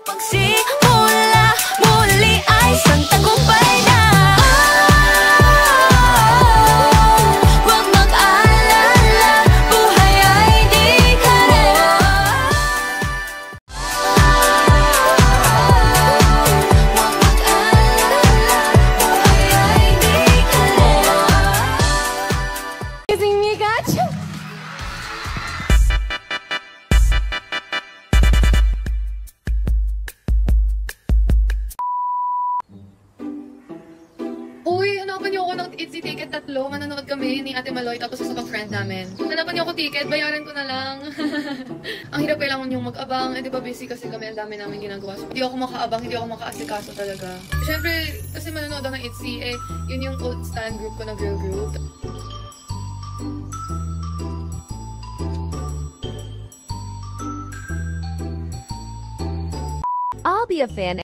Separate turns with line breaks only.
Pagsimula muli ay isang tagumpay na. Huwag mag-alala, buhay ay di karera. Huwag mag-alala, buhay ay di karera. Kissing me, gotcha.
Uy, hanapan niyo ako ng Itsy ticket 3. Manonood kami ni Ate Maloy tapos sa pang-friend namin. Hanapan niyo ako ticket, bayaran ko na lang. Ang hirap kailangan yung mag-abang. Eh, di ba busy kasi kami, ang dami namin ginagawa. So, hindi ako makaabang, hindi ako makaasikaso talaga. Siyempre, kasi manonood ako ng Itsy, eh, yun yung old stand group ko na girl group.
I'll be a fan